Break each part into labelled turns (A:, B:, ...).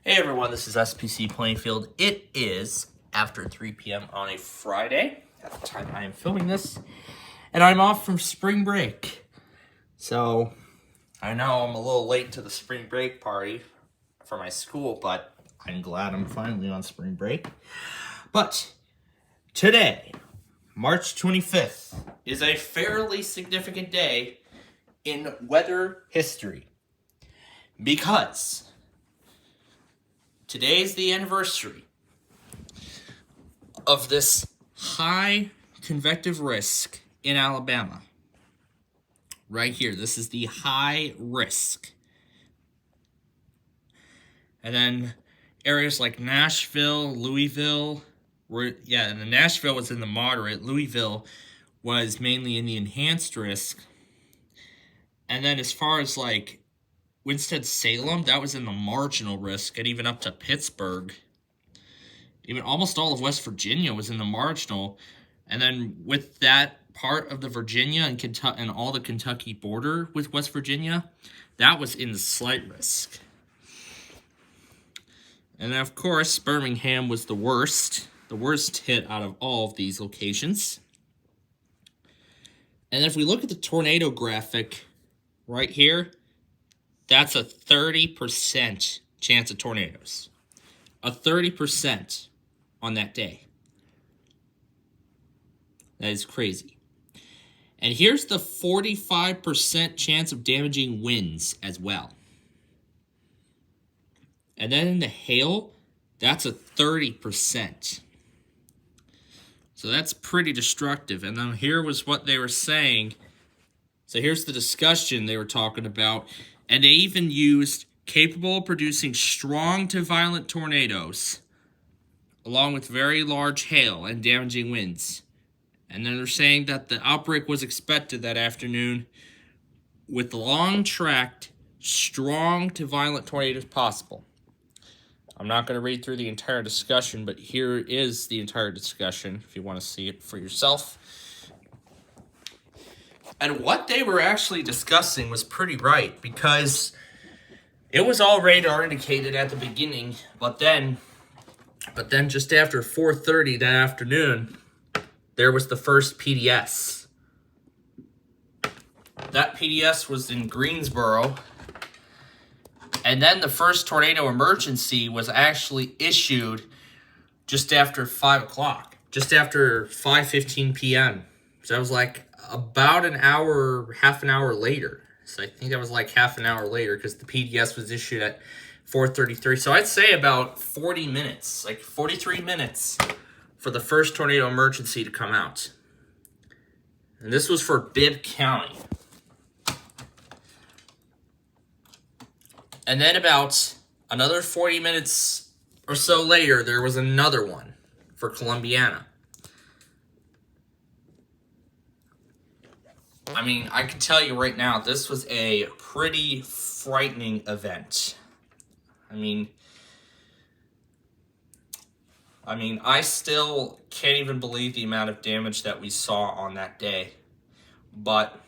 A: Hey everyone, this is SPC Plainfield. It is after 3 p.m. on a Friday at the time I am filming this, and I'm off from spring break. So, I know I'm a little late to the spring break party for my school, but I'm glad I'm finally on spring break. But today, March 25th, is a fairly significant day in weather history because today's the anniversary of this high convective risk in Alabama. Right here, this is the high risk. And then areas like Nashville, Louisville, and Nashville was in the moderate. Louisville was mainly in the enhanced risk. And then as far as like Winston-Salem, that was in the marginal risk, and even up to Pittsburgh. Even almost all of West Virginia was in the marginal. And then with that part of the Virginia and Kentucky and all the Kentucky border with West Virginia, that was in the slight risk. And then, of course, Birmingham was the worst hit out of all of these locations. And if we look at the tornado graphic right here, that's a 30% chance of tornadoes. A 30% on that day. That is crazy. And here's the 45% chance of damaging winds as well. And then in the hail, that's a 30%. So that's pretty destructive. And then here was what they were saying. So here's the discussion they were talking about. And they even used capable of producing strong to violent tornadoes, along with very large hail and damaging winds. And then they're saying that the outbreak was expected that afternoon with long-tracked, strong to violent tornadoes possible. I'm not going to read through the entire discussion, but here is the entire discussion if you want to see it for yourself. And what they were actually discussing was pretty right, because it was all radar indicated at the beginning, but then just after 4:30 that afternoon, there was the first PDS. That PDS was in Greensboro. And then the first tornado emergency was actually issued just after 5 o'clock. Just after 5:15 p.m. So that was like about an hour, half an hour later. So I think that was like half an hour later because the PDS was issued at 4:33. So I'd say about 40 minutes, like 43 minutes for the first tornado emergency to come out. And this was for Bibb County. And then about another 40 minutes or so later, there was another one for Columbiana. I mean, I can tell you right now, this was a pretty frightening event. I mean, I still can't even believe the amount of damage that we saw on that day. But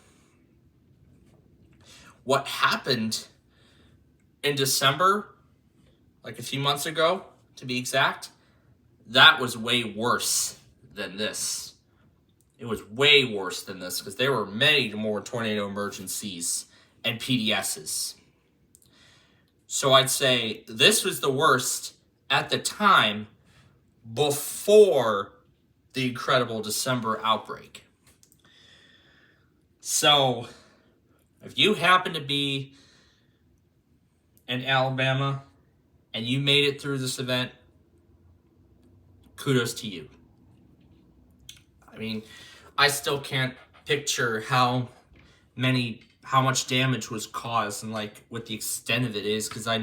A: what happened in December, like a few months ago, to be exact, that was way worse than this. It was way worse than this because there were many more tornado emergencies and PDSs. So I'd say this was the worst at the time before the incredible December outbreak. So if you happen to be in Alabama and you made it through this event, kudos to you. I mean, I still can't picture how much damage was caused and like what the extent of it is, because I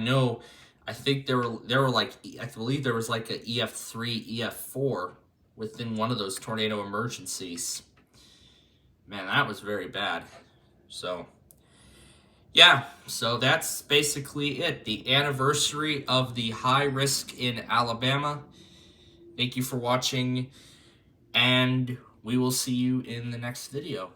A: think there were like, I believe there was like a EF3, EF4 within one of those tornado emergencies. Man, that was very bad. So yeah, so that's basically it. The anniversary of the high risk in Alabama. Thank you for watching, and we will see you in the next video.